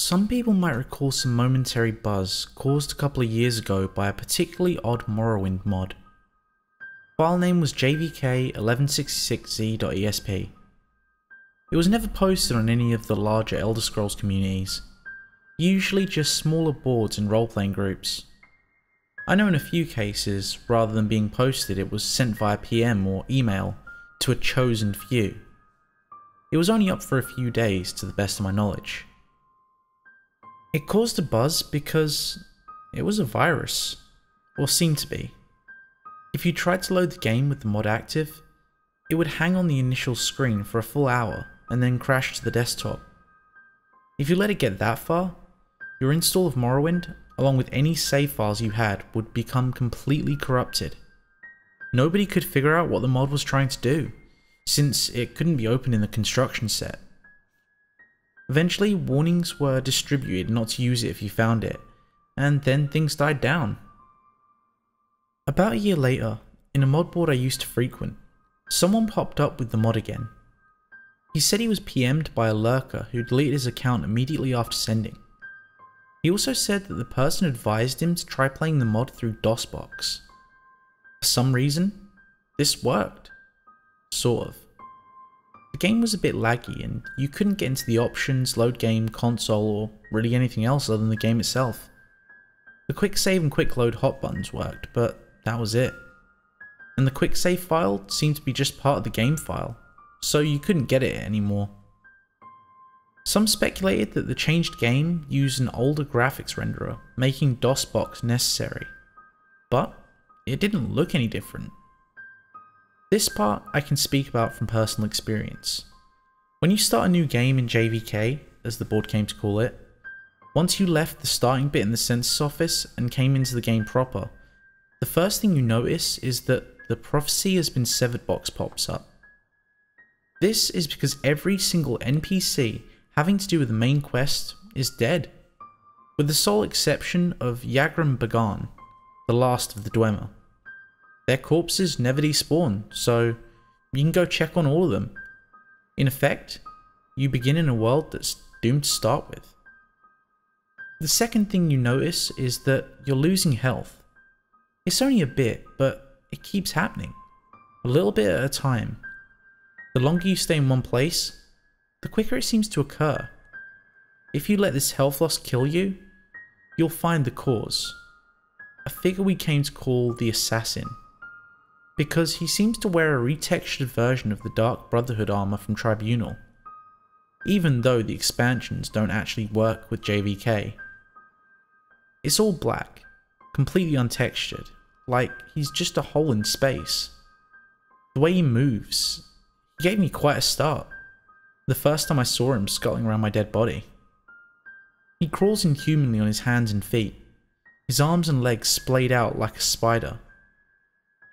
Some people might recall some momentary buzz caused a couple of years ago by a particularly odd Morrowind mod. File name was jvk1166z.esp. It was never posted on any of the larger Elder Scrolls communities, usually just smaller boards and role-playing groups. I know in a few cases, rather than being posted, it was sent via PM or email to a chosen few. It was only up for a few days to the best of my knowledge. It caused a buzz because it was a virus, or seemed to be. If you tried to load the game with the mod active, it would hang on the initial screen for a full hour and then crash to the desktop. If you let it get that far, your install of Morrowind, along with any save files you had, would become completely corrupted. Nobody could figure out what the mod was trying to do, since it couldn't be opened in the construction set. Eventually, warnings were distributed not to use it if you found it, and then things died down. About a year later, in a mod board I used to frequent, someone popped up with the mod again. He said he was PM'd by a lurker who deleted his account immediately after sending. He also said that the person advised him to try playing the mod through DOSBox. For some reason, this worked. Sort of. The game was a bit laggy and you couldn't get into the options, load game, console, or really anything else other than the game itself. The quick save and quick load hot buttons worked, but that was it. And the quick save file seemed to be just part of the game file, so you couldn't get it anymore. Some speculated that the changed game used an older graphics renderer, making DOSBox necessary. But it didn't look any different. This part I can speak about from personal experience. When you start a new game in JVK, as the board came to call it, once you left the starting bit in the census office and came into the game proper, the first thing you notice is that the prophecy has been severed box pops up. This is because every single NPC having to do with the main quest is dead, with the sole exception of Yagram Bagan, the last of the Dwemer. Their corpses never despawn, so you can go check on all of them. In effect, you begin in a world that's doomed to start with. The second thing you notice is that you're losing health. It's only a bit, but it keeps happening. A little bit at a time. The longer you stay in one place, the quicker it seems to occur. If you let this health loss kill you, you'll find the cause. A figure we came to call the Assassin, because he seems to wear a retextured version of the Dark Brotherhood armor from Tribunal, even though the expansions don't actually work with JVK. It's all black, completely untextured, like he's just a hole in space. The way he moves, he gave me quite a start, the first time I saw him scuttling around my dead body. He crawls inhumanly on his hands and feet, his arms and legs splayed out like a spider.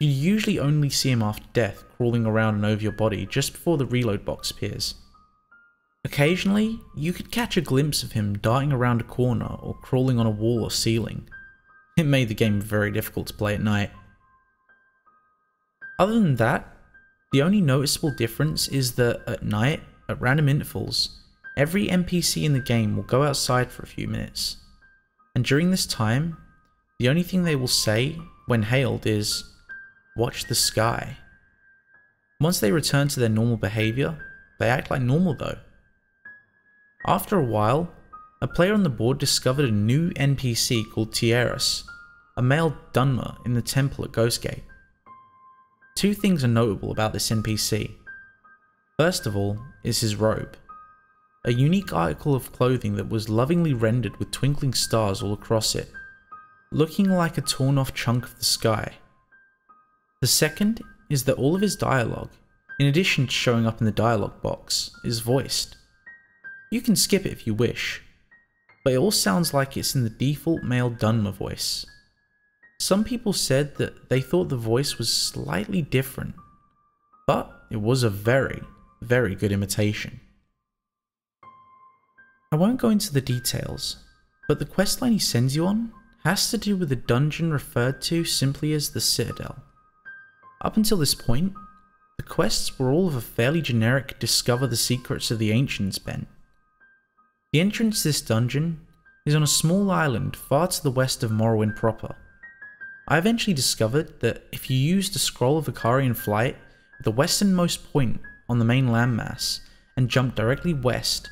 You usually only see him after death, crawling around and over your body just before the reload box appears. Occasionally, you could catch a glimpse of him darting around a corner or crawling on a wall or ceiling. It made the game very difficult to play at night. Other than that, the only noticeable difference is that at night, at random intervals, every NPC in the game will go outside for a few minutes. And during this time, the only thing they will say when hailed is, "Watch the sky." Once they return to their normal behaviour, they act like normal though. After a while, a player on the board discovered a new NPC called Tierras, a male Dunmer in the temple at Ghostgate. Two things are notable about this NPC. First of all is his robe, a unique article of clothing that was lovingly rendered with twinkling stars all across it, looking like a torn off chunk of the sky. The second is that all of his dialogue, in addition to showing up in the dialogue box, is voiced. You can skip it if you wish, but it all sounds like it's in the default male Dunmer voice. Some people said that they thought the voice was slightly different, but it was a very, very good imitation. I won't go into the details, but the questline he sends you on has to do with a dungeon referred to simply as the Citadel. Up until this point, the quests were all of a fairly generic discover the secrets of the ancients bent. The entrance to this dungeon is on a small island far to the west of Morrowind proper. I eventually discovered that if you used a scroll of Icarian flight at the westernmost point on the main landmass and jumped directly west,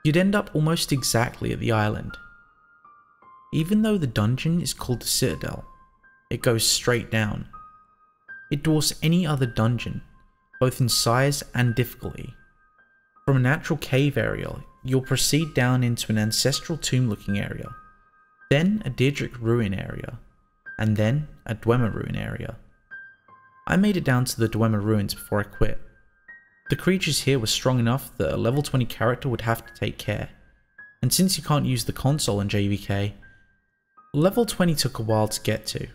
you'd end up almost exactly at the island. Even though the dungeon is called the Citadel, it goes straight down. It dwarfs any other dungeon, both in size and difficulty. From a natural cave area, you'll proceed down into an ancestral tomb looking area, then a Daedric ruin area, and then a Dwemer ruin area. I made it down to the Dwemer ruins before I quit. The creatures here were strong enough that a level 20 character would have to take care, and since you can't use the console in JVK, level 20 took a while to get to.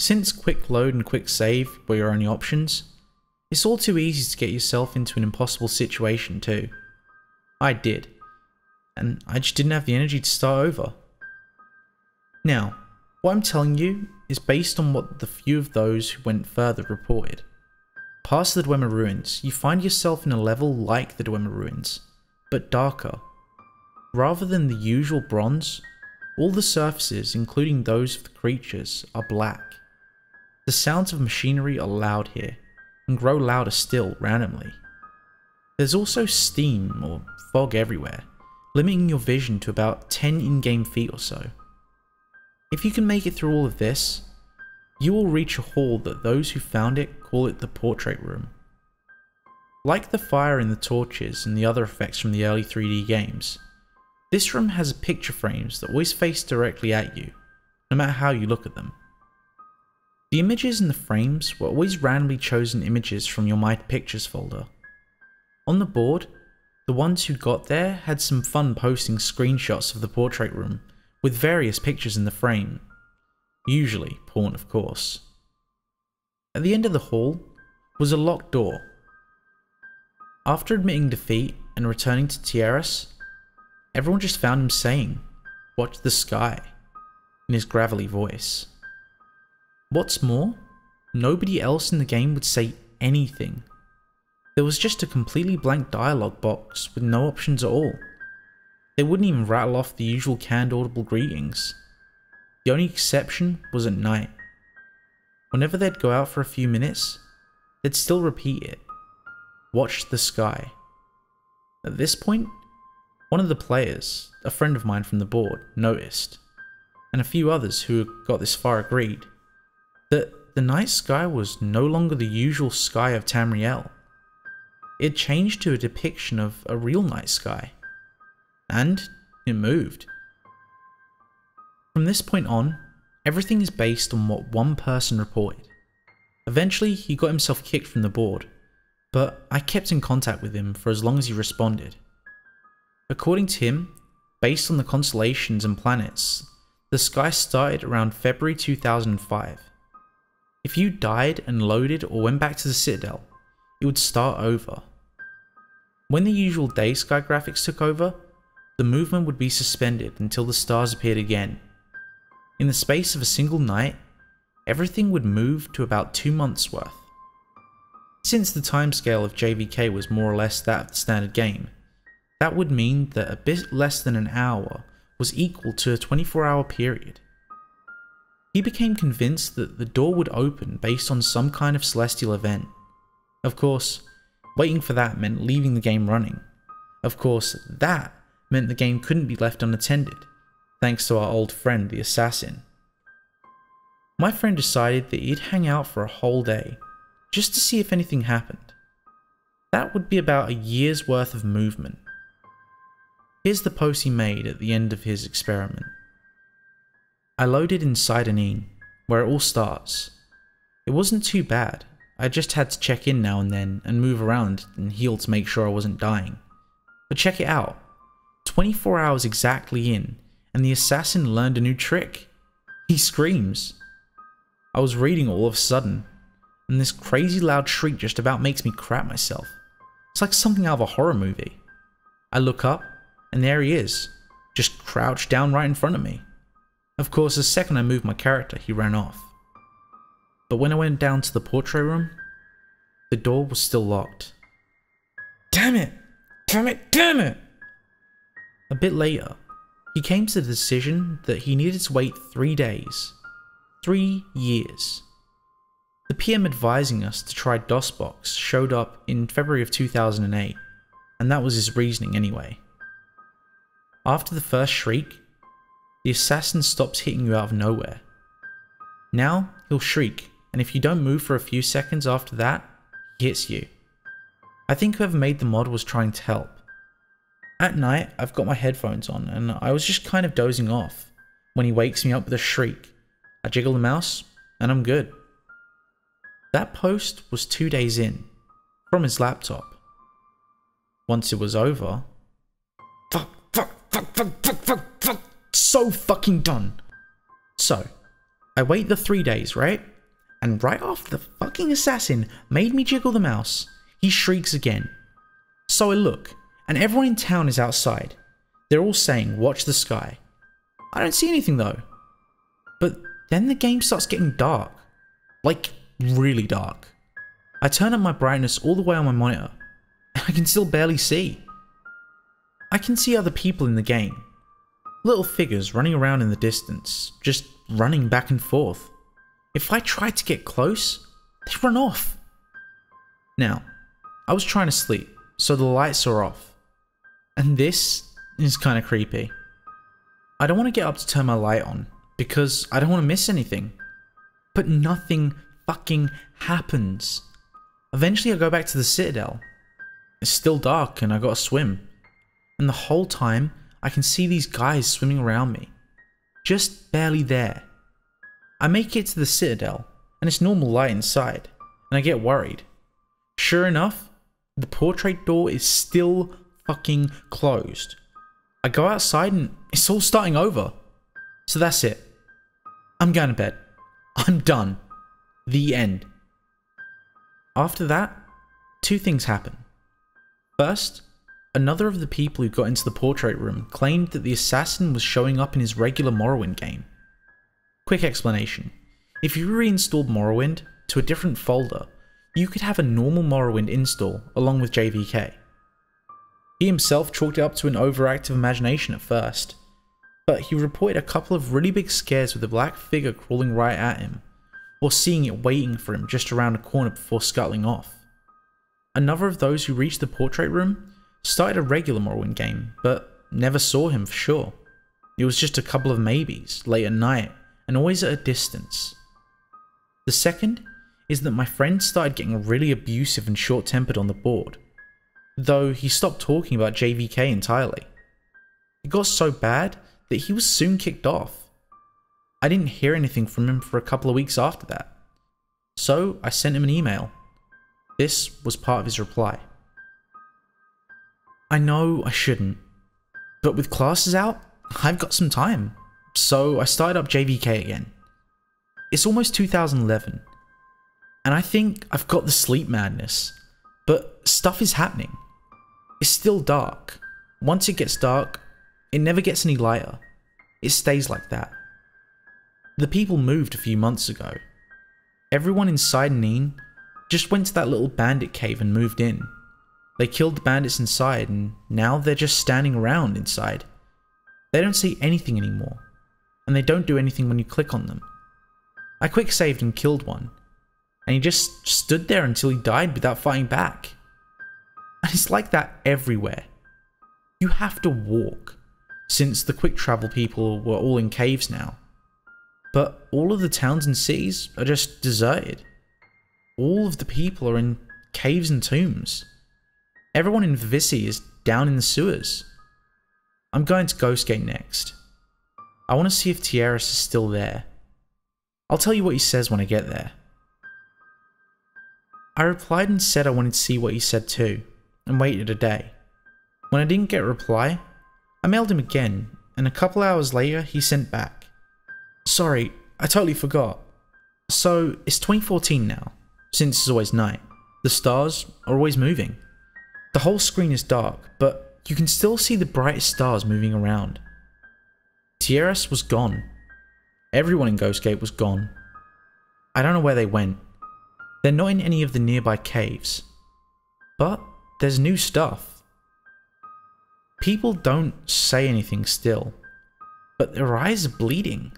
Since quick load and quick save were your only options, it's all too easy to get yourself into an impossible situation too. I did, and I just didn't have the energy to start over. Now, what I'm telling you is based on what the few of those who went further reported. Past the Dwemer ruins, you find yourself in a level like the Dwemer ruins, but darker. Rather than the usual bronze, all the surfaces, including those of the creatures, are black. The sounds of machinery are loud here, and grow louder still randomly. There's also steam or fog everywhere, limiting your vision to about 10 in-game feet or so. If you can make it through all of this, you will reach a hall that those who found it call it the portrait room. Like the fire and the torches and the other effects from the early 3D games, this room has picture frames that always face directly at you, no matter how you look at them. The images in the frames were always randomly chosen images from your My Pictures folder. On the board, the ones who got there had some fun posting screenshots of the portrait room with various pictures in the frame. Usually porn, of course. At the end of the hall was a locked door. After admitting defeat and returning to Tierras, everyone just found him saying, "Watch the sky," in his gravelly voice. What's more, nobody else in the game would say anything. There was just a completely blank dialogue box with no options at all. They wouldn't even rattle off the usual canned audible greetings. The only exception was at night. Whenever they'd go out for a few minutes, they'd still repeat it. Watch the sky. At this point, one of the players, a friend of mine from the board, noticed, and a few others who had got this far agreed, that the night sky was no longer the usual sky of Tamriel. It changed to a depiction of a real night sky. And it moved. From this point on, everything is based on what one person reported. Eventually, he got himself kicked from the board, but I kept in contact with him for as long as he responded. According to him, based on the constellations and planets, the sky started around February 2005. If you died and loaded or went back to the Citadel, it would start over. When the usual day sky graphics took over, the movement would be suspended until the stars appeared again. In the space of a single night, everything would move to about 2 months worth. Since the timescale of JVK was more or less that of the standard game, that would mean that a bit less than an hour was equal to a 24-hour period. He became convinced that the door would open based on some kind of celestial event. Of course, waiting for that meant leaving the game running. Of course, that meant the game couldn't be left unattended, thanks to our old friend the assassin. My friend decided that he'd hang out for a whole day, just to see if anything happened. That would be about a year's worth of movement. Here's the post he made at the end of his experiment. I loaded inside an inn, where it all starts. It wasn't too bad. I just had to check in now and then and move around and heal to make sure I wasn't dying. But check it out. 24 hours exactly in, and the assassin learned a new trick. He screams. I was reading all of a sudden, and this crazy loud shriek just about makes me crap myself. It's like something out of a horror movie. I look up, and there he is, just crouched down right in front of me. Of course, the second I moved my character, he ran off. But when I went down to the portrait room, the door was still locked. Damn it! Damn it! Damn it! A bit later, he came to the decision that he needed to wait 3 days. 3 years. The PM advising us to try DOSBox showed up in February of 2008, and that was his reasoning anyway. After the first shriek, the assassin stops hitting you out of nowhere. Now, he'll shriek, and if you don't move for a few seconds after that, he hits you. I think whoever made the mod was trying to help. At night, I've got my headphones on, and I was just kind of dozing off when he wakes me up with a shriek. I jiggle the mouse, and I'm good. That post was 2 days in, from his laptop. Once it was over, fuck, so fucking done. So, I wait the 3 days, right? And right after the fucking assassin made me jiggle the mouse, he shrieks again. So I look, and everyone in town is outside. They're all saying, watch the sky. I don't see anything though. But then the game starts getting dark. Like, really dark. I turn up my brightness all the way on my monitor, and I can still barely see. I can see other people in the game. Little figures running around in the distance, just running back and forth. If I try to get close, they run off. Now, I was trying to sleep, so the lights are off. And this is kind of creepy. I don't want to get up to turn my light on, because I don't want to miss anything. But nothing fucking happens. Eventually I go back to the Citadel. It's still dark and I gotta swim. And the whole time, I can see these guys swimming around me. Just barely there. I make it to the Citadel, and it's normal light inside, and I get worried. Sure enough, the portrait door is still fucking closed. I go outside and it's all starting over. So that's it. I'm going to bed. I'm done. The end. After that, 2 things happen. First, another of the people who got into the portrait room claimed that the assassin was showing up in his regular Morrowind game. Quick explanation. If you reinstalled Morrowind to a different folder, you could have a normal Morrowind install along with JVK. He himself chalked it up to an overactive imagination at first, but he reported a couple of really big scares with a black figure crawling right at him, or seeing it waiting for him just around a corner before scuttling off. Another of those who reached the portrait room started a regular Morrowind game, but never saw him for sure. It was just a couple of maybes, late at night, and always at a distance. The second is that my friend started getting really abusive and short-tempered on the board, though he stopped talking about JVK entirely. It got so bad that he was soon kicked off. I didn't hear anything from him for a couple of weeks after that, so I sent him an email. This was part of his reply. I know I shouldn't, but with classes out, I've got some time, so I started up JVK again. It's almost 2011, and I think I've got the sleep madness, but stuff is happening. It's still dark. Once it gets dark, it never gets any lighter. It stays like that. The people moved a few months ago. Everyone inside Neen just went to that little bandit cave and moved in. They killed the bandits inside, and now they're just standing around inside. They don't see anything anymore, and they don't do anything when you click on them. I quick saved and killed one, and he just stood there until he died without fighting back. And it's like that everywhere. You have to walk, since the quick travel people were all in caves now. But all of the towns and cities are just deserted. All of the people are in caves and tombs. Everyone in Vivisi is down in the sewers. I'm going to Ghostgate next. I want to see if Tieris is still there. I'll tell you what he says when I get there. I replied and said I wanted to see what he said too, and waited a day. When I didn't get a reply, I mailed him again, and a couple hours later he sent back. Sorry, I totally forgot. So, it's 2014 now, since it's always night. The stars are always moving. The whole screen is dark, but you can still see the brightest stars moving around. Tieris was gone. Everyone in Ghostgate was gone. I don't know where they went. They're not in any of the nearby caves. But there's new stuff. People don't say anything still, but their eyes are bleeding.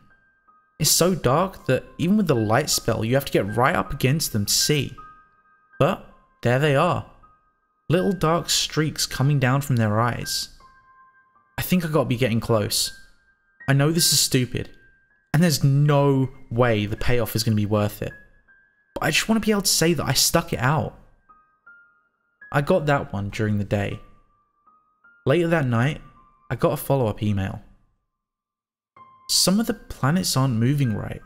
It's so dark that even with the light spell, you have to get right up against them to see. But there they are. Little dark streaks coming down from their eyes. I think I gotta be getting close. I know this is stupid, and there's no way the payoff is gonna be worth it. But I just want to be able to say that I stuck it out. I got that one during the day. Later that night, I got a follow-up email. Some of the planets aren't moving right.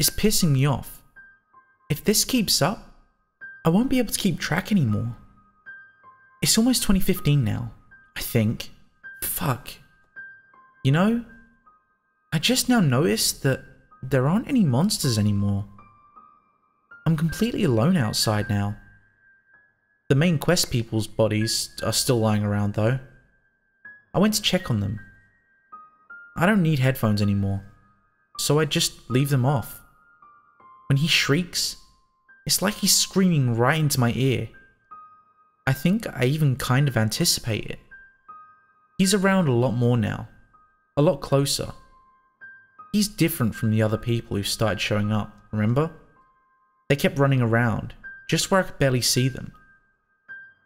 It's pissing me off. If this keeps up, I won't be able to keep track anymore. It's almost 2015 now, I think. Fuck. You know, I just now noticed that there aren't any monsters anymore. I'm completely alone outside now. The main quest people's bodies are still lying around though. I went to check on them. I don't need headphones anymore, so I just leave them off. When he shrieks, it's like he's screaming right into my ear. I think I even kind of anticipate it. He's around a lot more now, a lot closer. He's different from the other people who started showing up, remember? They kept running around, just where I could barely see them.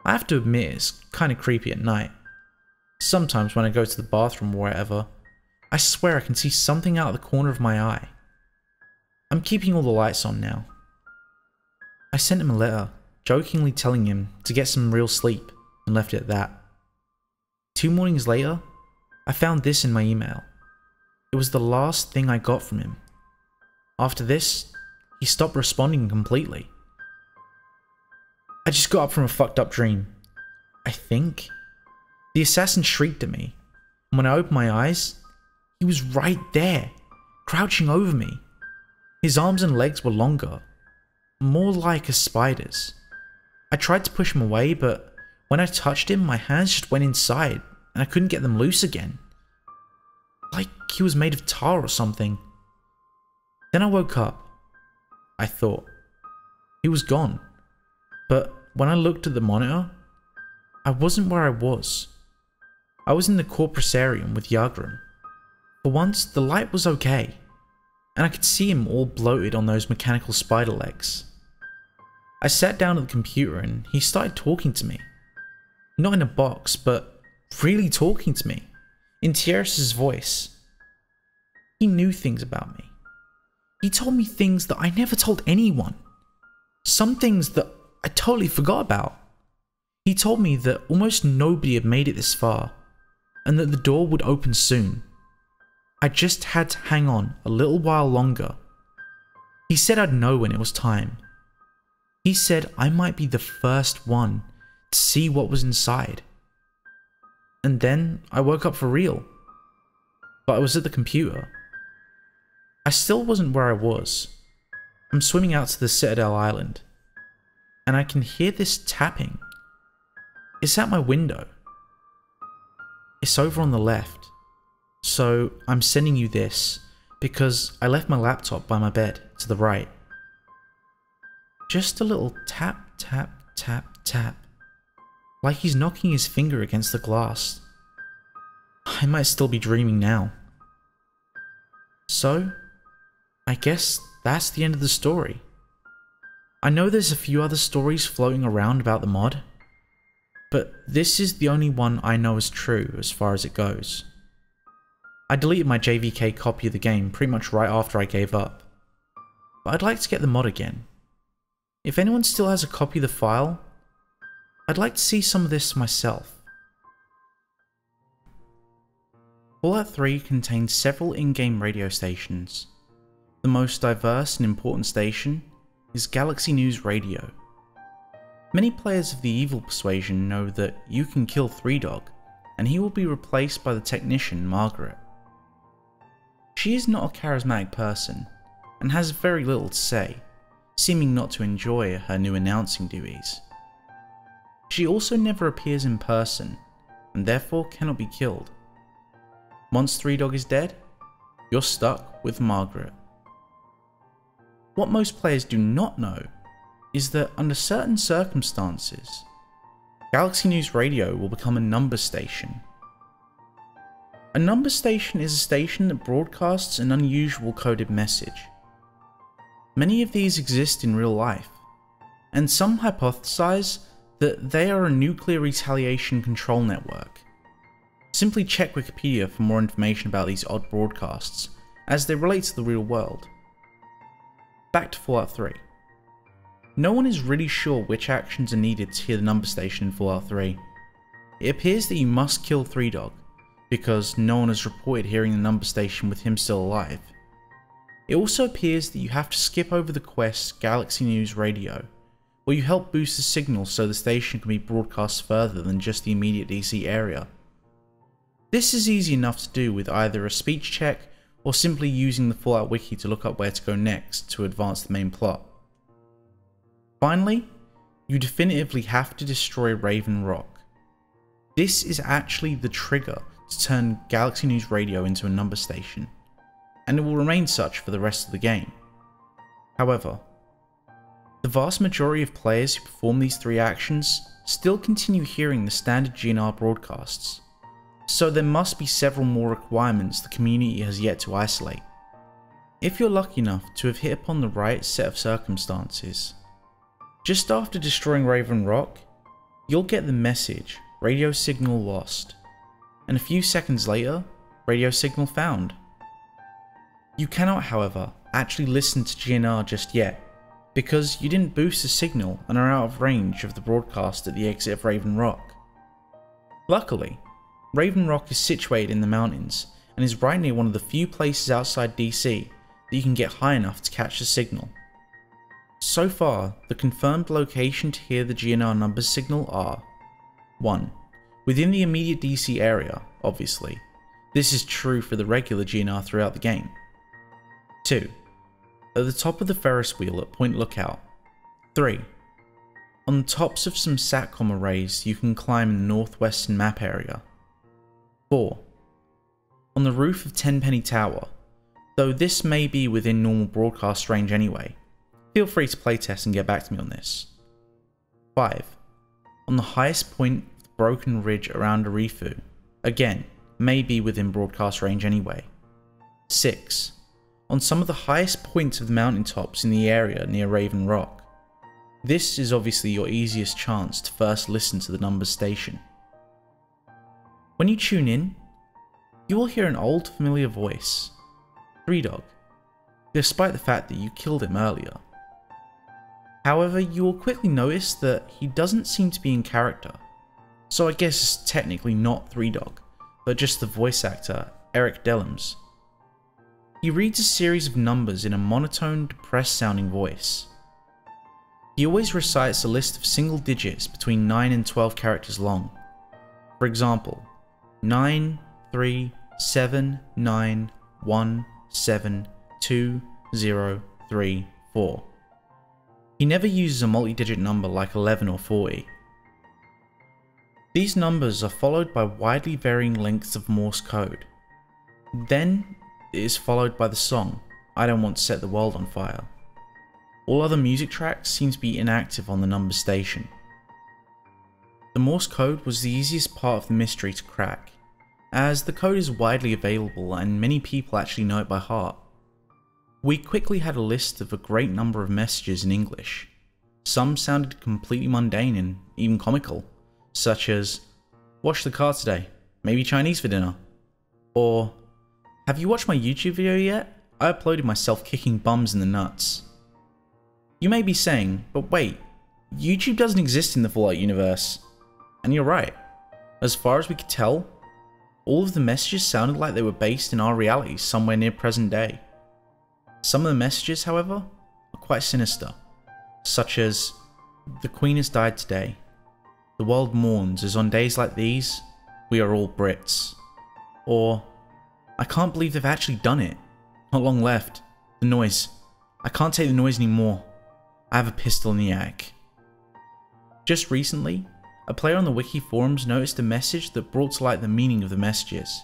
I have to admit it's kind of creepy at night. Sometimes when I go to the bathroom or wherever, I swear I can see something out of the corner of my eye. I'm keeping all the lights on now. I sent him a letter, jokingly telling him to get some real sleep, and left it at that. 2 mornings later, I found this in my email. It was the last thing I got from him. After this, he stopped responding completely. I just got up from a fucked up dream. I think. The assassin shrieked at me, and when I opened my eyes, he was right there, crouching over me. His arms and legs were longer, more like a spider's. I tried to push him away, but when I touched him, my hands just went inside, and I couldn't get them loose again. Like he was made of tar or something. Then I woke up. I thought. He was gone. But when I looked at the monitor, I wasn't where I was. I was in the Corpusarium with Yagran. For once, the light was okay, and I could see him all bloated on those mechanical spider legs. I sat down at the computer and he started talking to me. Not in a box, but really talking to me, in Tierra's voice. He knew things about me. He told me things that I never told anyone. Some things that I totally forgot about. He told me that almost nobody had made it this far, and that the door would open soon. I just had to hang on a little while longer. He said I'd know when it was time. He said I might be the first one to see what was inside. And then I woke up for real. But I was at the computer. I still wasn't where I was. I'm swimming out to the Citadel Island, and I can hear this tapping. It's at my window. It's over on the left. So I'm sending you this because I left my laptop by my bed to the right. Just a little tap, tap, tap, tap. Like he's knocking his finger against the glass. I might still be dreaming now. So, I guess that's the end of the story. I know there's a few other stories floating around about the mod, but this is the only one I know is true as far as it goes. I deleted my JVK copy of the game pretty much right after I gave up, but I'd like to get the mod again. If anyone still has a copy of the file, I'd like to see some of this myself. Fallout 3 contains several in-game radio stations. The most diverse and important station is Galaxy News Radio. Many players of the evil persuasion know that you can kill Three Dog, and he will be replaced by the technician Margaret. She is not a charismatic person, and has very little to say, seeming not to enjoy her new announcing duties. She also never appears in person, and therefore cannot be killed. Once Three Dog is dead, you're stuck with Margaret. What most players do not know is that under certain circumstances, Galaxy News Radio will become a number station, A number station is a station that broadcasts an unusual coded message. Many of these exist in real life, and some hypothesize that they are a nuclear retaliation control network. Simply check Wikipedia for more information about these odd broadcasts, as they relate to the real world. Back to Fallout 3. No one is really sure which actions are needed to hear the number station in Fallout 3. It appears that you must kill 3Dog, because no one has reported hearing the number station with him still alive. It also appears that you have to skip over the quest Galaxy News Radio, where you help boost the signal so the station can be broadcast further than just the immediate DC area. This is easy enough to do with either a speech check or simply using the Fallout wiki to look up where to go next to advance the main plot. Finally, you definitively have to destroy Raven Rock. This is actually the trigger to turn Galaxy News Radio into a number station, and it will remain such for the rest of the game. However, the vast majority of players who perform these 3 actions still continue hearing the standard GNR broadcasts, so there must be several more requirements the community has yet to isolate. If you're lucky enough to have hit upon the right set of circumstances, just after destroying Raven Rock, you'll get the message, radio signal lost, and a few seconds later, radio signal found. You cannot, however, actually listen to GNR just yet, because you didn't boost the signal and are out of range of the broadcast at the exit of Raven Rock. Luckily, Raven Rock is situated in the mountains and is right near one of the few places outside DC that you can get high enough to catch the signal. So far, the confirmed location to hear the GNR numbers signal are 1. Within the immediate DC area, obviously. This is true for the regular GNR throughout the game. 2. At the top of the Ferris wheel at Point Lookout. 3. On the tops of some SATCOM arrays you can climb in the northwestern map area. 4. On the roof of Tenpenny Tower, though this may be within normal broadcast range anyway. Feel free to playtest and get back to me on this. 5. On the highest point of the broken ridge around Arifu, again, may be within broadcast range anyway. 6. On some of the highest points of the mountaintops in the area near Raven Rock. This is obviously your easiest chance to first listen to the numbers station. When you tune in, you will hear an old familiar voice, 3Dog, despite the fact that you killed him earlier. However, you will quickly notice that he doesn't seem to be in character, so I guess it's technically not 3Dog, but just the voice actor, Eric Dellums. He reads a series of numbers in a monotone, depressed sounding voice. He always recites a list of single digits between 9 and 12 characters long. For example, 9, 3, 7, 9, 1, 7, 2, 0, 3, 4. He never uses a multi-digit number like 11 or 40. These numbers are followed by widely varying lengths of Morse code. Then, it is followed by the song, I Don't Want to Set the World on Fire. All other music tracks seem to be inactive on the numbers station. The Morse code was the easiest part of the mystery to crack, as the code is widely available and many people actually know it by heart. We quickly had a list of a great number of messages in English. Some sounded completely mundane and even comical, such as, "Wash the car today, maybe Chinese for dinner," or, "Have you watched my YouTube video yet? I uploaded myself kicking bums in the nuts." You may be saying, but wait, YouTube doesn't exist in the Fallout universe. And you're right. As far as we could tell, all of the messages sounded like they were based in our reality somewhere near present day. Some of the messages, however, are quite sinister, such as, "The Queen has died today. The world mourns as on days like these, we are all Brits." Or, "I can't believe they've actually done it. Not long left. The noise. I can't take the noise anymore. I have a pistol in the attic." Just recently, a player on the wiki forums noticed a message that brought to light the meaning of the messages.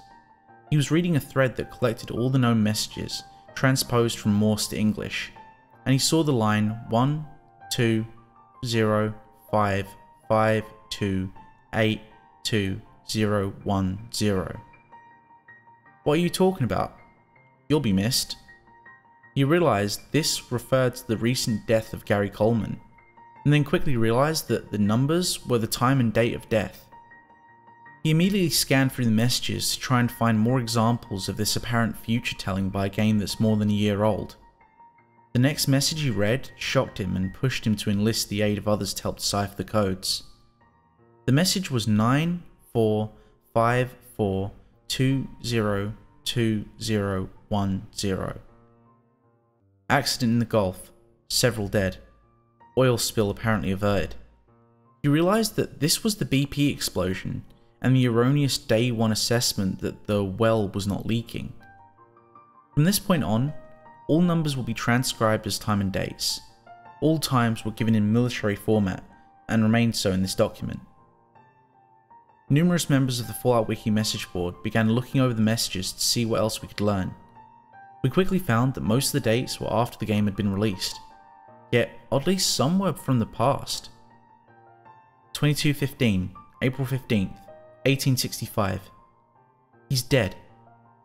He was reading a thread that collected all the known messages, transposed from Morse to English, and he saw the line 1, 2, 0, 5, 5, 2, 8, 2, 0, 1, 0. What are you talking about? You'll be missed. He realised this referred to the recent death of Gary Coleman, and then quickly realised that the numbers were the time and date of death. He immediately scanned through the messages to try and find more examples of this apparent future telling by a game that's more than a year old. The next message he read shocked him and pushed him to enlist the aid of others to help decipher the codes. The message was 9454202010. Accident in the Gulf, several dead. Oil spill apparently averted. He realised that this was the BP explosion and the erroneous day 1 assessment that the well was not leaking. From this point on, all numbers will be transcribed as time and dates. All times were given in military format and remained so in this document. Numerous members of the Fallout Wiki message board began looking over the messages to see what else we could learn. We quickly found that most of the dates were after the game had been released, yet oddly some were from the past. 2215, April 15th, 1865. He's dead,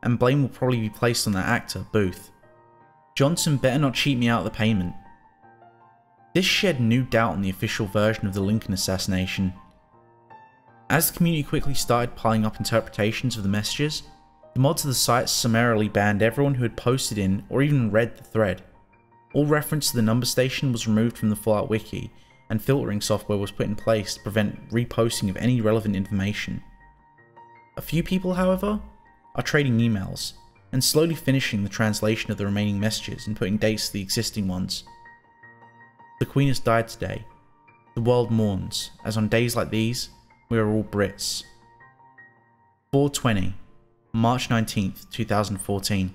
and blame will probably be placed on that actor, Booth. Johnson better not cheat me out of the payment. This shed new doubt on the official version of the Lincoln assassination. As the community quickly started piling up interpretations of the messages, the mods of the site summarily banned everyone who had posted in or even read the thread. All reference to the number station was removed from the Fallout Wiki, and filtering software was put in place to prevent reposting of any relevant information. A few people, however, are trading emails, and slowly finishing the translation of the remaining messages and putting dates to the existing ones. The Queen has died today. The world mourns, as on days like these, we are all Brits. 420, March 19th, 2014.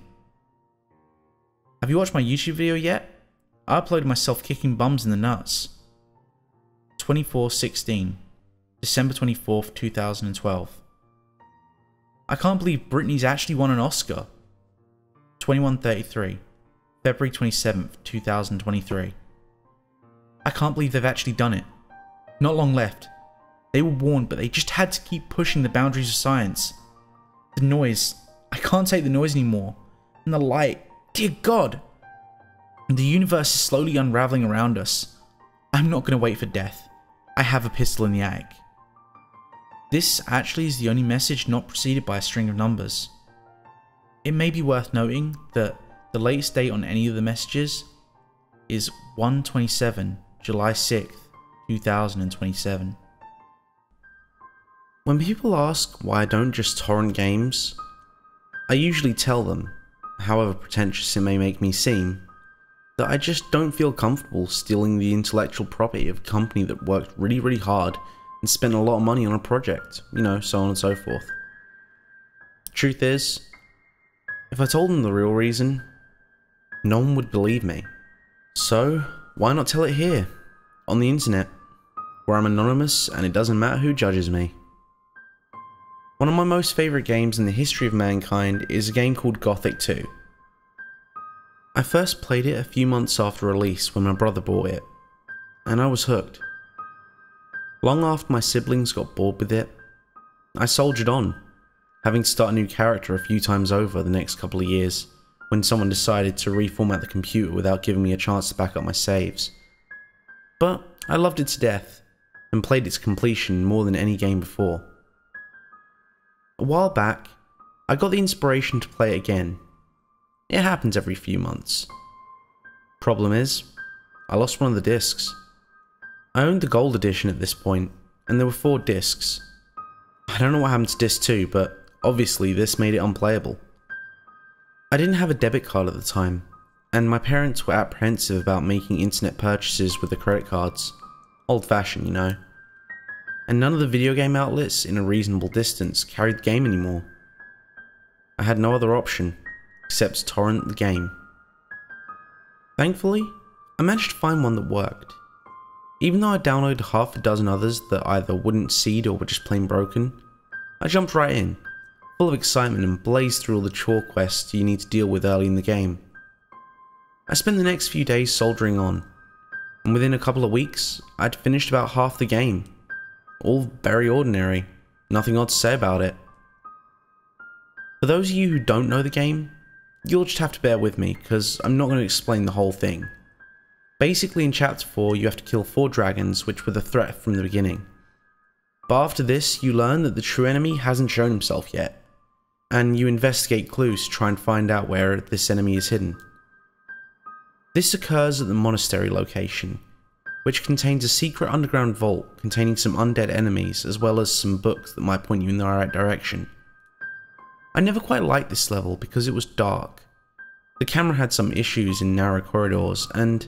Have you watched my YouTube video yet? I uploaded myself kicking bums in the nuts. 2416, December 24th, 2012. I can't believe Britney's actually won an Oscar. 2133, February 27th, 2023. I can't believe they've actually done it. Not long left. They were warned, but they just had to keep pushing the boundaries of science. The noise. I can't take the noise anymore. And the light. Dear God! The universe is slowly unraveling around us. I'm not going to wait for death. I have a pistol in the attic. This actually is the only message not preceded by a string of numbers. It may be worth noting that the latest date on any of the messages is 1/27, July 6th, 2027. When people ask why I don't just torrent games, I usually tell them, however pretentious it may make me seem, that I just don't feel comfortable stealing the intellectual property of a company that worked really hard and spent a lot of money on a project, you know, so on and so forth. Truth is, if I told them the real reason, no one would believe me. So, why not tell it here, on the internet, where I'm anonymous and it doesn't matter who judges me. One of my most favourite games in the history of mankind is a game called Gothic 2. I first played it a few months after release when my brother bought it, and I was hooked. Long after my siblings got bored with it, I soldiered on, having to start a new character a few times over the next couple of years, when someone decided to reformat the computer without giving me a chance to back up my saves. But I loved it to death, and played its completion more than any game before. A while back, I got the inspiration to play it again. It happens every few months. Problem is, I lost one of the discs. I owned the gold edition at this point, and there were 4 discs. I don't know what happened to disc 2, but obviously this made it unplayable. I didn't have a debit card at the time, and my parents were apprehensive about making internet purchases with the credit cards. Old fashioned, you know. And none of the video game outlets in a reasonable distance carried the game anymore. I had no other option, except to torrent the game. Thankfully, I managed to find one that worked. Even though I downloaded half a dozen others that either wouldn't seed or were just plain broken, I jumped right in, full of excitement, and blazed through all the chore quests you need to deal with early in the game. I spent the next few days soldering on, and within a couple of weeks, I'd finished about half the game. All very ordinary, nothing odd to say about it. For those of you who don't know the game, you'll just have to bear with me because I'm not going to explain the whole thing. Basically in chapter 4 you have to kill 4 dragons which were the threat from the beginning. But after this you learn that the true enemy hasn't shown himself yet, and you investigate clues to try and find out where this enemy is hidden. This occurs at the monastery location, which contains a secret underground vault containing some undead enemies as well as some books that might point you in the right direction. I never quite liked this level because it was dark. The camera had some issues in narrow corridors and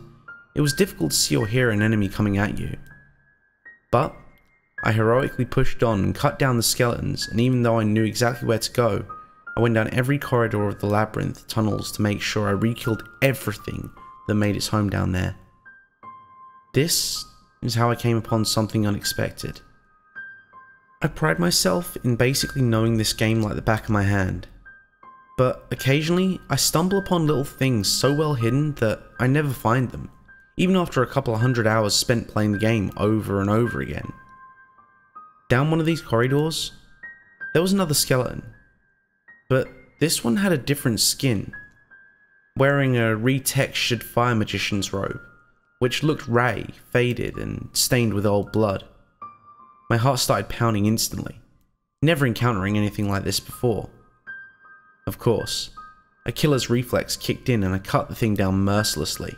it was difficult to see or hear an enemy coming at you. But I heroically pushed on and cut down the skeletons, and even though I knew exactly where to go, I went down every corridor of the labyrinth tunnels to make sure I re-killed everything that made its home down there. This is how I came upon something unexpected. I pride myself in basically knowing this game like the back of my hand, but occasionally I stumble upon little things so well hidden that I never find them, even after a couple of 100 hours spent playing the game over and over again. Down one of these corridors, there was another skeleton, but this one had a different skin, wearing a retextured fire magician's robe, which looked ratty, faded, and stained with old blood. My heart started pounding instantly, never encountering anything like this before. Of course, a killer's reflex kicked in and I cut the thing down mercilessly.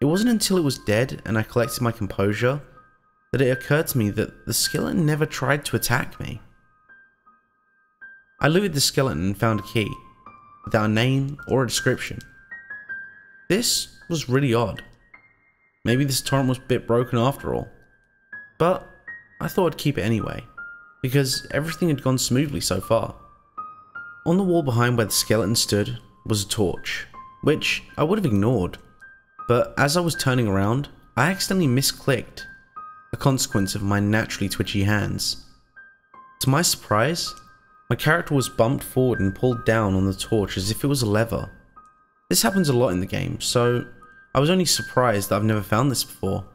It wasn't until it was dead and I collected my composure that it occurred to me that the skeleton never tried to attack me. I looted the skeleton and found a key, without a name or a description. This was really odd. Maybe this torrent was a bit broken after all. But I thought I'd keep it anyway, because everything had gone smoothly so far. On the wall behind where the skeleton stood was a torch, which I would have ignored, but as I was turning around, I accidentally misclicked, a consequence of my naturally twitchy hands. To my surprise, my character was bumped forward and pulled down on the torch as if it was a lever. This happens a lot in the game, so I was only surprised that I've never found this before.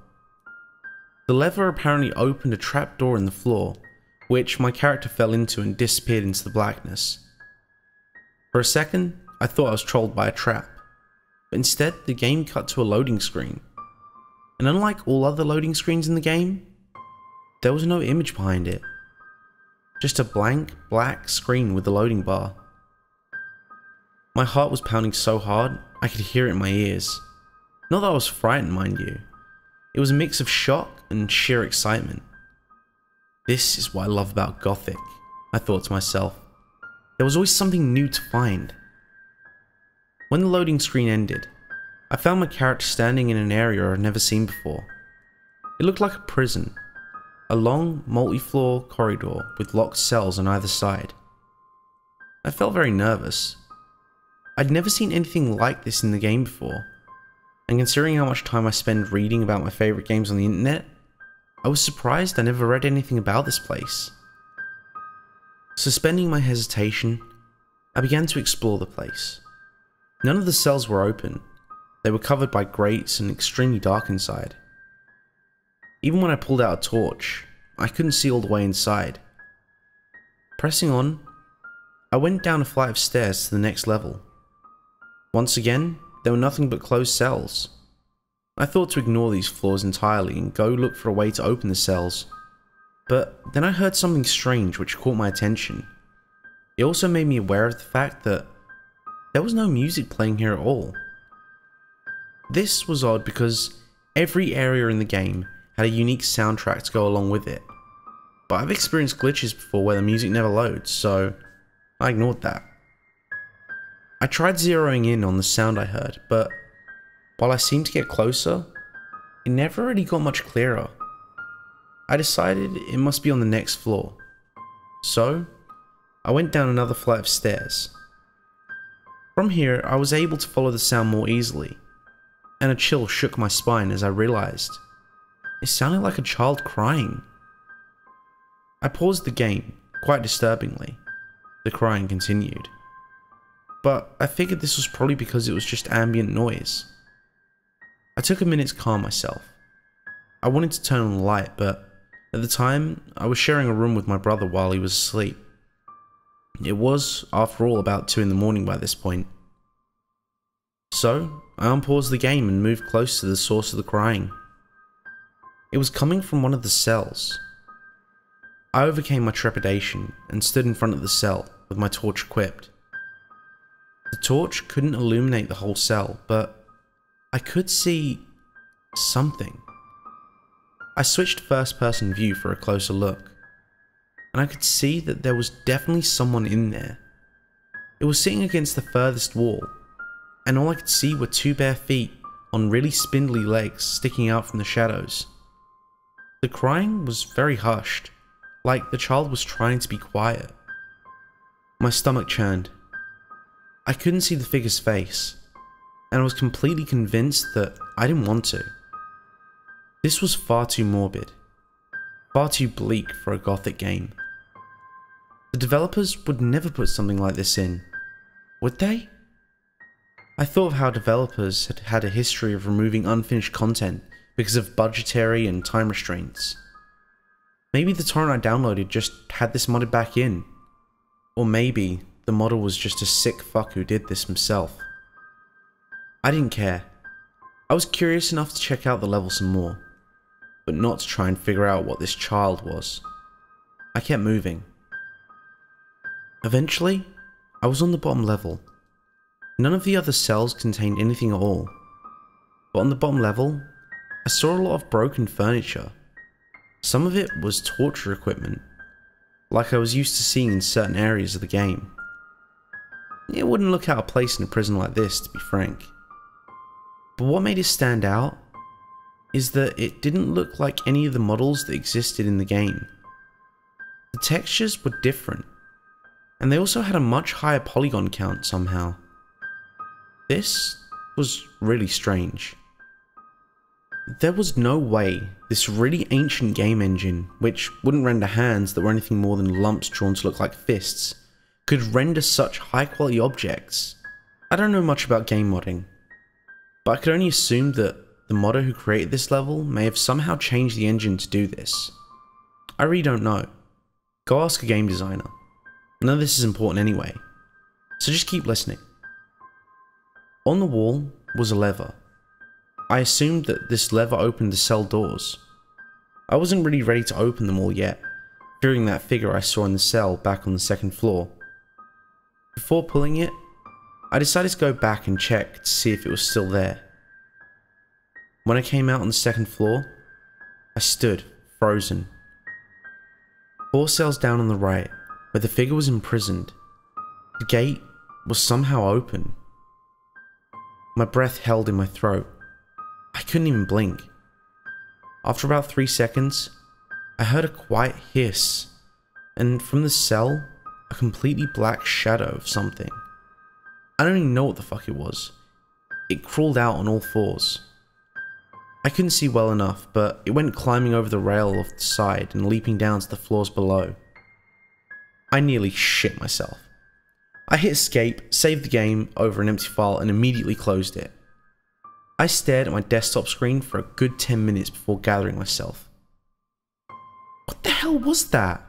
The lever apparently opened a trapdoor in the floor, which my character fell into and disappeared into the blackness. For a second, I thought I was trolled by a trap, but instead the game cut to a loading screen. And unlike all other loading screens in the game, there was no image behind it. Just a blank, black screen with the loading bar. My heart was pounding so hard, I could hear it in my ears. Not that I was frightened, mind you. It was a mix of shock and sheer excitement. This is what I love about Gothic, I thought to myself. There was always something new to find. When the loading screen ended, I found my character standing in an area I'd never seen before. It looked like a prison, a long, multi-floor corridor with locked cells on either side. I felt very nervous. I'd never seen anything like this in the game before, and considering how much time I spend reading about my favourite games on the internet, I was surprised I never read anything about this place. Suspending my hesitation, I began to explore the place. None of the cells were open. They were covered by grates and extremely dark inside. Even when I pulled out a torch, I couldn't see all the way inside. Pressing on, I went down a flight of stairs to the next level. Once again, there were nothing but closed cells. I thought to ignore these floors entirely and go look for a way to open the cells. But then I heard something strange which caught my attention. It also made me aware of the fact that there was no music playing here at all. This was odd because every area in the game had a unique soundtrack to go along with it. But I've experienced glitches before where the music never loads, so I ignored that. I tried zeroing in on the sound I heard, but while I seemed to get closer, it never really got much clearer. I decided it must be on the next floor. So, I went down another flight of stairs. From here, I was able to follow the sound more easily, and a chill shook my spine as I realized it sounded like a child crying. I paused the game, quite disturbingly. The crying continued. But I figured this was probably because it was just ambient noise. I took a minute to calm myself. I wanted to turn on the light, but at the time, I was sharing a room with my brother while he was asleep. It was, after all, about 2 in the morning by this point. So, I unpaused the game and moved close to the source of the crying. It was coming from one of the cells. I overcame my trepidation and stood in front of the cell with my torch equipped. The torch couldn't illuminate the whole cell, but I could see something. I switched to first-person view for a closer look, and I could see that there was definitely someone in there. It was sitting against the furthest wall, and all I could see were 2 bare feet on really spindly legs sticking out from the shadows. The crying was very hushed, like the child was trying to be quiet. My stomach churned. I couldn't see the figure's face, and I was completely convinced that I didn't want to. This was far too morbid, far too bleak for a gothic game. The developers would never put something like this in, would they? I thought of how developers had had a history of removing unfinished content because of budgetary and time restraints. Maybe the torrent I downloaded just had this modded back in, or maybe the modder was just a sick fuck who did this himself. I didn't care. I was curious enough to check out the level some more, but not to try and figure out what this child was. I kept moving. Eventually, I was on the bottom level. None of the other cells contained anything at all, but on the bottom level, I saw a lot of broken furniture. Some of it was torture equipment, like I was used to seeing in certain areas of the game. It wouldn't look out of place in a prison like this, to be frank. But what made it stand out is that it didn't look like any of the models that existed in the game. The textures were different, and they also had a much higher polygon count somehow. This was really strange. There was no way this really ancient game engine, which wouldn't render hands that were anything more than lumps drawn to look like fists, could render such high quality objects. I don't know much about game modding, but I could only assume that the modder who created this level may have somehow changed the engine to do this. I really don't know. Go ask a game designer. None of this is important anyway, so just keep listening. On the wall was a lever. I assumed that this lever opened the cell doors. I wasn't really ready to open them all yet, fearing that figure I saw in the cell back on the 2nd floor. Before pulling it, I decided to go back and check to see if it was still there. When I came out on the 2nd floor, I stood, frozen. 4 cells down on the right, where the figure was imprisoned, the gate was somehow open. My breath held in my throat. I couldn't even blink. After about 3 seconds, I heard a quiet hiss, and from the cell, a completely black shadow of something. I don't even know what the fuck it was. It crawled out on all 4s. I couldn't see well enough, but it went climbing over the rail off the side and leaping down to the floors below. I nearly shit myself. I hit escape, saved the game over an empty file, and immediately closed it. I stared at my desktop screen for a good 10 minutes before gathering myself. What the hell was that?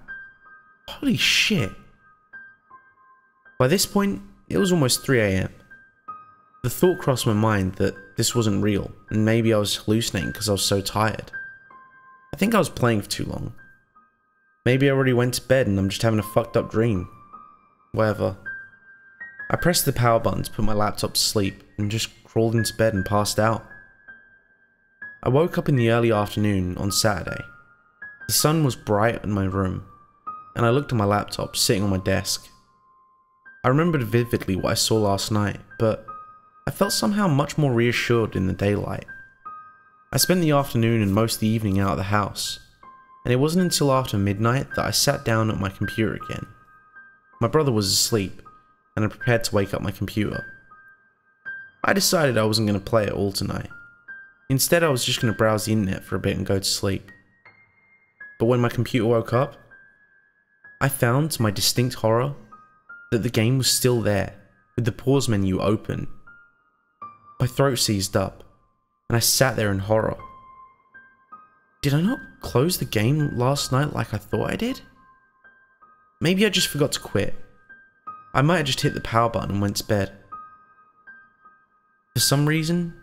Holy shit. By this point, it was almost 3 AM. The thought crossed my mind that this wasn't real, and maybe I was hallucinating because I was so tired. I think I was playing for too long. Maybe I already went to bed and I'm just having a fucked up dream. Whatever. I pressed the power button to put my laptop to sleep and just crawled into bed and passed out. I woke up in the early afternoon on Saturday. The sun was bright in my room, and I looked at my laptop sitting on my desk. I remembered vividly what I saw last night, but I felt somehow much more reassured in the daylight. I spent the afternoon and most of the evening out of the house, and it wasn't until after midnight that I sat down at my computer again. My brother was asleep, and I prepared to wake up my computer. I decided I wasn't going to play it all tonight. Instead, I was just going to browse the internet for a bit and go to sleep. But when my computer woke up, I found, to my distinct horror, that the game was still there, with the pause menu open. My throat seized up, and I sat there in horror. Did I not close the game last night like I thought I did? Maybe I just forgot to quit. I might have just hit the power button and went to bed. For some reason,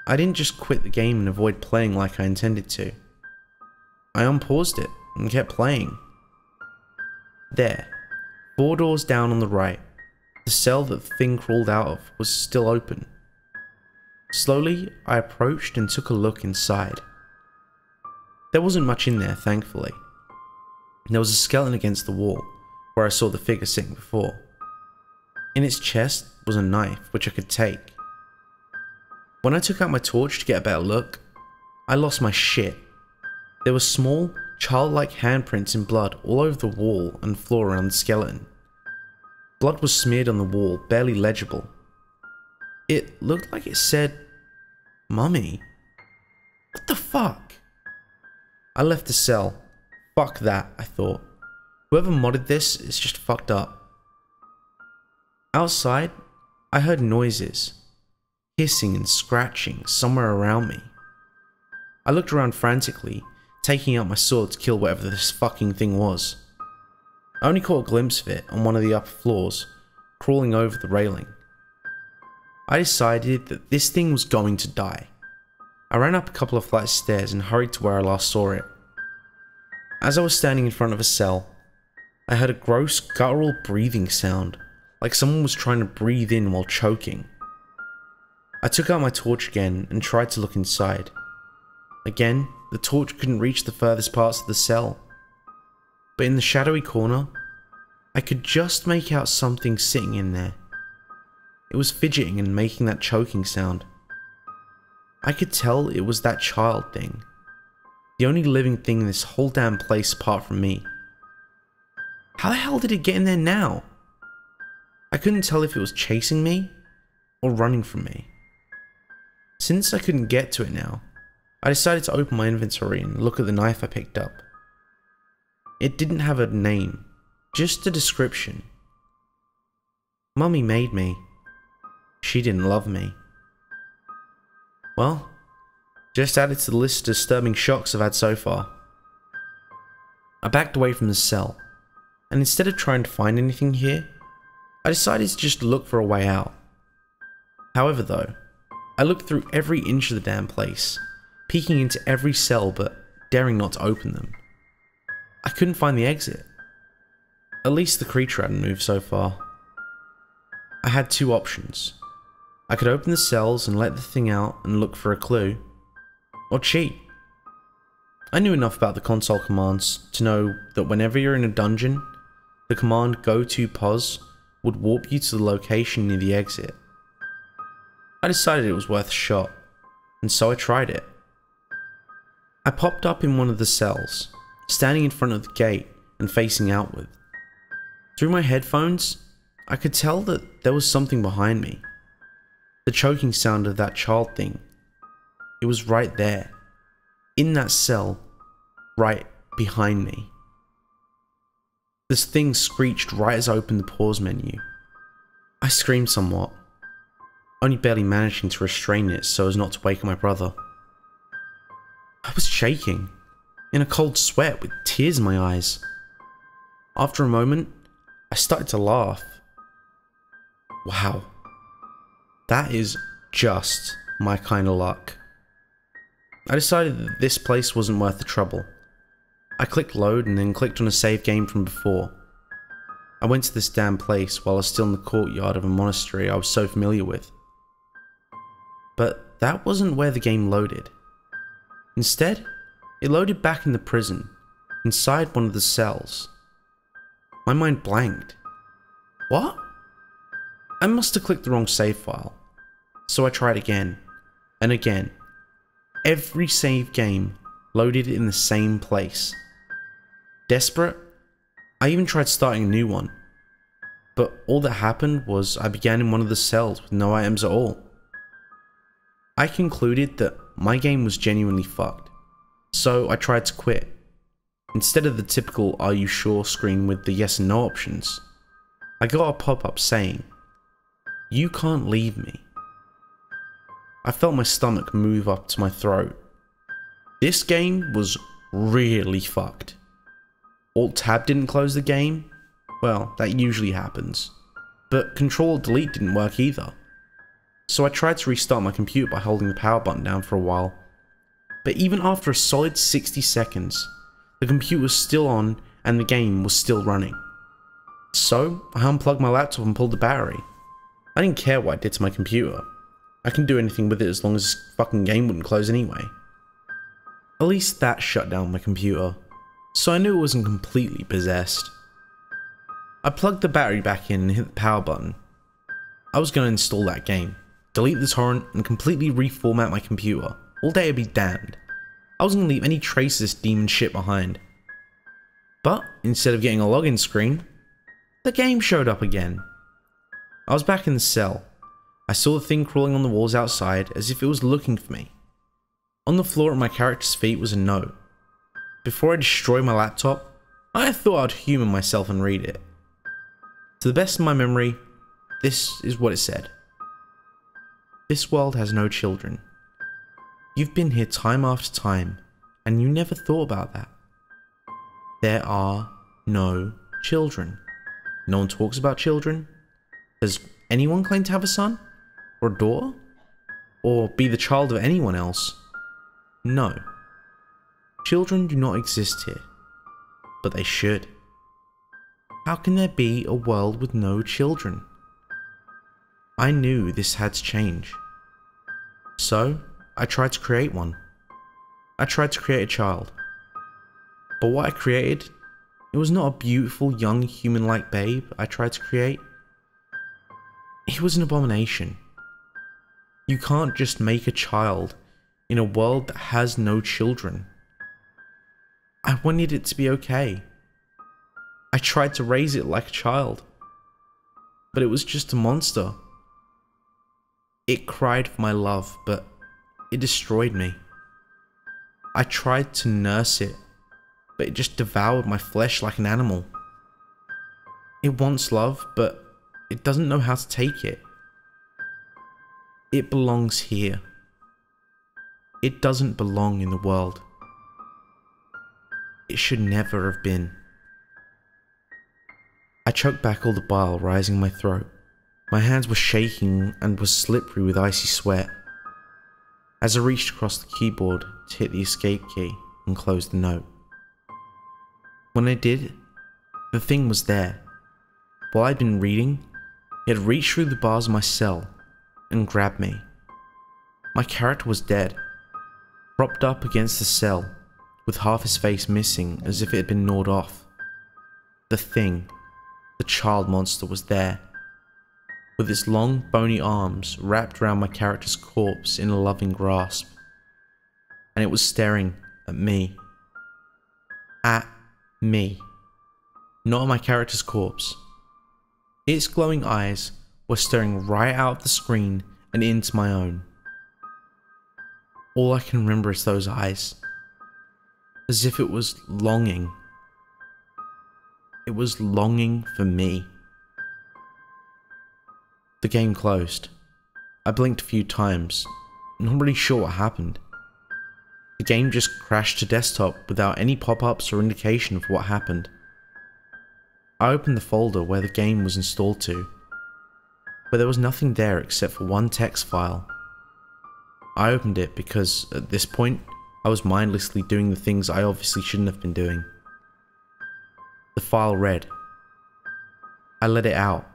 I didn't just quit the game and avoid playing like I intended to. I unpaused it and kept playing. There, 4 doors down on the right, the cell that the thing crawled out of was still open. Slowly, I approached and took a look inside. There wasn't much in there, thankfully. There was a skeleton against the wall, where I saw the figure sitting before. In its chest was a knife, which I could take. When I took out my torch to get a better look, I lost my shit. There were small, childlike handprints in blood all over the wall and floor around the skeleton. Blood was smeared on the wall, barely legible. It looked like it said, "Mummy." What the fuck? I left the cell. Fuck that, I thought. Whoever modded this is just fucked up. Outside, I heard noises. Hissing and scratching somewhere around me. I looked around frantically, taking out my sword to kill whatever this fucking thing was. I only caught a glimpse of it on one of the upper floors, crawling over the railing. I decided that this thing was going to die. I ran up a couple of flights of stairs and hurried to where I last saw it. As I was standing in front of a cell, I heard a gross guttural breathing sound, like someone was trying to breathe in while choking. I took out my torch again and tried to look inside. Again, the torch couldn't reach the furthest parts of the cell. But in the shadowy corner, I could just make out something sitting in there. It was fidgeting and making that choking sound. I could tell it was that child thing. The only living thing in this whole damn place apart from me. How the hell did it get in there now? I couldn't tell if it was chasing me or running from me. Since I couldn't get to it now, I decided to open my inventory and look at the knife I picked up. It didn't have a name, just a description. Mummy made me. She didn't love me. Well, just added to the list of disturbing shocks I've had so far. I backed away from the cell, and instead of trying to find anything here, I decided to just look for a way out. However though, I looked through every inch of the damn place, peeking into every cell but daring not to open them. I couldn't find the exit. At least the creature hadn't moved so far. I had 2 options. I could open the cells and let the thing out and look for a clue, or cheat. I knew enough about the console commands to know that whenever you're in a dungeon, the command "go to pos" would warp you to the location near the exit. I decided it was worth a shot, and so I tried it. I popped up in one of the cells, standing in front of the gate and facing outward. Through my headphones, I could tell that there was something behind me. The choking sound of that child thing. It was right there, in that cell, right behind me. This thing screeched right as I opened the pause menu. I screamed somewhat, only barely managing to restrain it so as not to wake my brother. I was shaking, in a cold sweat with tears in my eyes. After a moment, I started to laugh. Wow, that is just my kind of luck. I decided that this place wasn't worth the trouble. I clicked load and then clicked on a save game from before. I went to this damn place while I was still in the courtyard of a monastery I was so familiar with. But that wasn't where the game loaded. Instead, it loaded back in the prison, inside one of the cells. My mind blanked. What? I must have clicked the wrong save file. So I tried again, and again. Every save game loaded in the same place. Desperate, I even tried starting a new one. But all that happened was I began in one of the cells with no items at all. I concluded that my game was genuinely fucked, so I tried to quit. Instead of the typical "are you sure" screen with the yes and no options, I got a pop-up saying, "You can't leave me." I felt my stomach move up to my throat. This game was really fucked. Alt-Tab didn't close the game? Well, that usually happens. but Control-Delete didn't work either. So I tried to restart my computer by holding the power button down for a while. But even after a solid 60 seconds, the computer was still on and the game was still running. So I unplugged my laptop and pulled the battery. I didn't care what I did to my computer. I can do anything with it as long as this fucking game wouldn't close anyway. At least that shut down my computer, so I knew it wasn't completely possessed. I plugged the battery back in and hit the power button. I was going to install that game, delete the torrent, and completely reformat my computer. All day I'd be damned. I wasn't going to leave any trace of this demon shit behind. But instead of getting a login screen, the game showed up again. I was back in the cell. I saw the thing crawling on the walls outside as if it was looking for me. On the floor at my character's feet was a note. Before I destroyed my laptop, I thought I'd humour myself and read it. To the best of my memory, this is what it said. This world has no children. You've been here time after time, and you never thought about that. There are no children. No one talks about children. Does anyone claim to have a son? Or a daughter? Or be the child of anyone else? No. Children do not exist here. But they should. How can there be a world with no children? I knew this had to change. So, I tried to create one. I tried to create a child. But what I created, it was not a beautiful young human-like babe I tried to create. It was an abomination. You can't just make a child in a world that has no children. I wanted it to be okay. I tried to raise it like a child. But it was just a monster. It cried for my love, but it destroyed me. I tried to nurse it, but it just devoured my flesh like an animal. It wants love, but it doesn't know how to take it. It belongs here. It doesn't belong in the world. It should never have been. I choked back all the bile rising in my throat. My hands were shaking and was slippery with icy sweat. As I reached across the keyboard to hit the escape key and close the note. When I did, the thing was there. While I'd been reading, it had reached through the bars of my cell and grabbed me. My character was dead, propped up against the cell, with half his face missing as if it had been gnawed off. The thing, the child monster, was there, with its long bony arms wrapped around my character's corpse in a loving grasp. And it was staring at me. At me. Not at my character's corpse. Its glowing eyes were staring right out of the screen and into my own. All I can remember is those eyes. As if it was longing. It was longing for me. The game closed. I blinked a few times, not really sure what happened. The game just crashed to desktop without any pop-ups or indication of what happened. I opened the folder where the game was installed to, but there was nothing there except for one text file. I opened it because, at this point, I was mindlessly doing the things I obviously shouldn't have been doing. The file read. I let it out.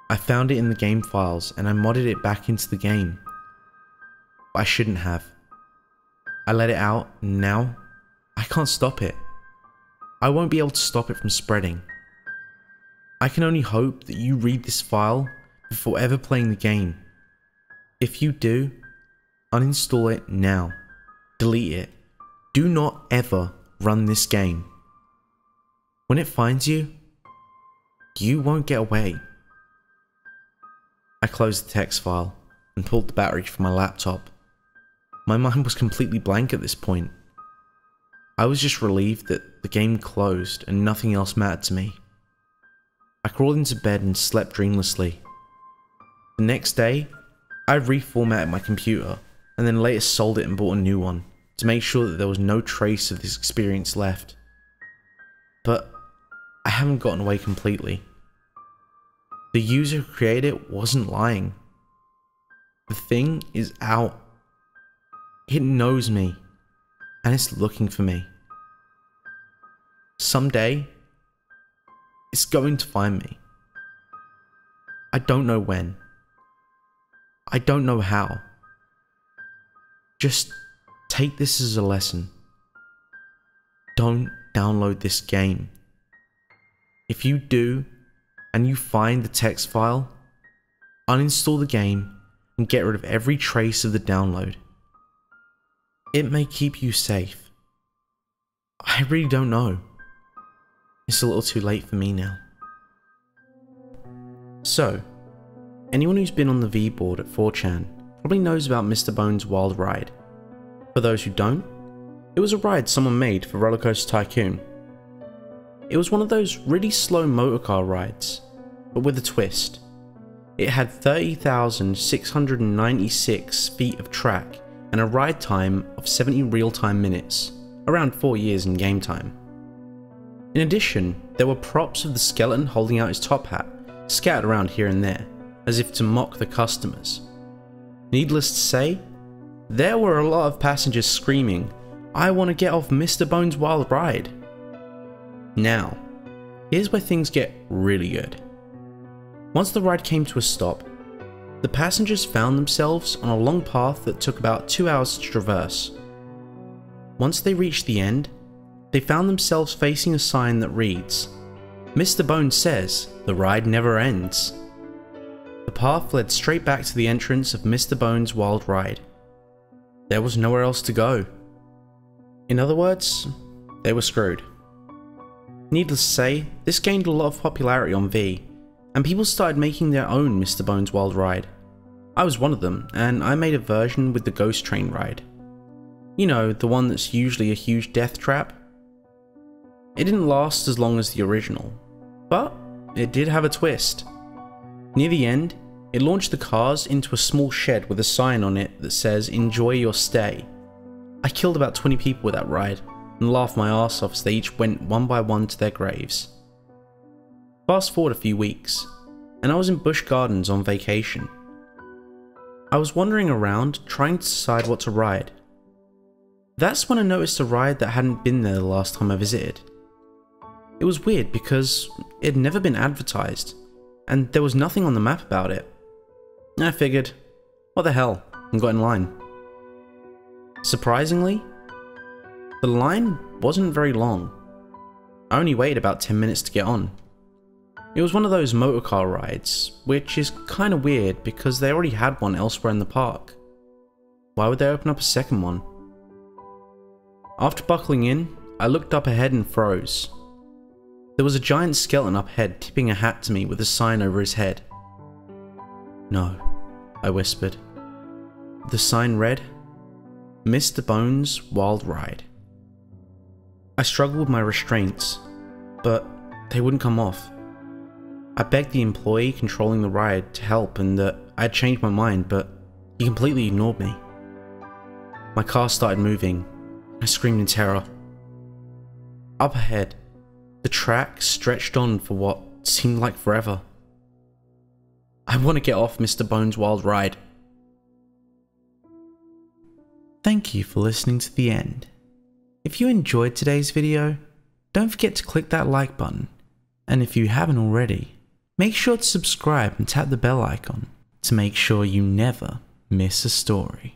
I found it in the game files and I modded it back into the game. But I shouldn't have. I let it out and now I can't stop it. I won't be able to stop it from spreading. I can only hope that you read this file before ever playing the game. If you do, uninstall it now. Delete it. Do not ever run this game. When it finds you, you won't get away. I closed the text file and pulled the battery from my laptop. My mind was completely blank at this point. I was just relieved that the game closed and nothing else mattered to me. I crawled into bed and slept dreamlessly. The next day, I reformatted my computer and then later sold it and bought a new one to make sure that there was no trace of this experience left. But I haven't gotten away completely. The user who created it wasn't lying. The thing is out. It knows me, and it's looking for me. Someday, it's going to find me. I don't know when. I don't know how. Just take this as a lesson. Don't download this game. If you do, and you find the text file, uninstall the game and get rid of every trace of the download. It may keep you safe. I really don't know. It's a little too late for me now. So, anyone who's been on the V board at 4chan probably knows about Mr. Bones' Wild Ride. For those who don't, it was a ride someone made for Roller Coaster Tycoon. It was one of those really slow motorcar rides, but with a twist. It had 30,696 feet of track and a ride time of 70 real-time minutes, around 4 years in game time. In addition, there were props of the skeleton holding out his top hat, scattered around here and there, as if to mock the customers. Needless to say, there were a lot of passengers screaming, "I want to get off Mr. Bones' Wild Ride." Now, here's where things get really good. Once the ride came to a stop, the passengers found themselves on a long path that took about 2 hours to traverse. Once they reached the end, they found themselves facing a sign that reads, "Mr. Bones says, the ride never ends." The path led straight back to the entrance of Mr. Bones' Wild Ride. There was nowhere else to go. In other words, they were screwed. Needless to say, this gained a lot of popularity on V, and people started making their own Mr. Bones' Wild Ride. I was one of them, and I made a version with the Ghost Train ride. You know, the one that's usually a huge death trap. It didn't last as long as the original, but it did have a twist. Near the end, it launched the cars into a small shed with a sign on it that says, "Enjoy your stay." I killed about 20 people with that ride, and laughed my arse off as they each went one by one to their graves. Fast forward a few weeks, and I was in Busch Gardens on vacation. I was wandering around trying to decide what to ride. That's when I noticed a ride that hadn't been there the last time I visited. It was weird because it had never been advertised, and there was nothing on the map about it. I figured, what the hell, and got in line. Surprisingly, the line wasn't very long. I only waited about 10 minutes to get on. It was one of those motorcar rides, which is kinda weird because they already had one elsewhere in the park. Why would they open up a second one? After buckling in, I looked up ahead and froze. There was a giant skeleton up ahead tipping a hat to me with a sign over his head. "No," I whispered. The sign read, "Mr. Bones' Wild Ride." I struggled with my restraints, but they wouldn't come off. I begged the employee controlling the ride to help and that I had changed my mind, but he completely ignored me. My car started moving. I screamed in terror. Up ahead, the track stretched on for what seemed like forever. I want to get off Mr. Bones' Wild Ride. Thank you for listening to the end. If you enjoyed today's video, don't forget to click that like button, and if you haven't already, make sure to subscribe and tap the bell icon to make sure you never miss a story.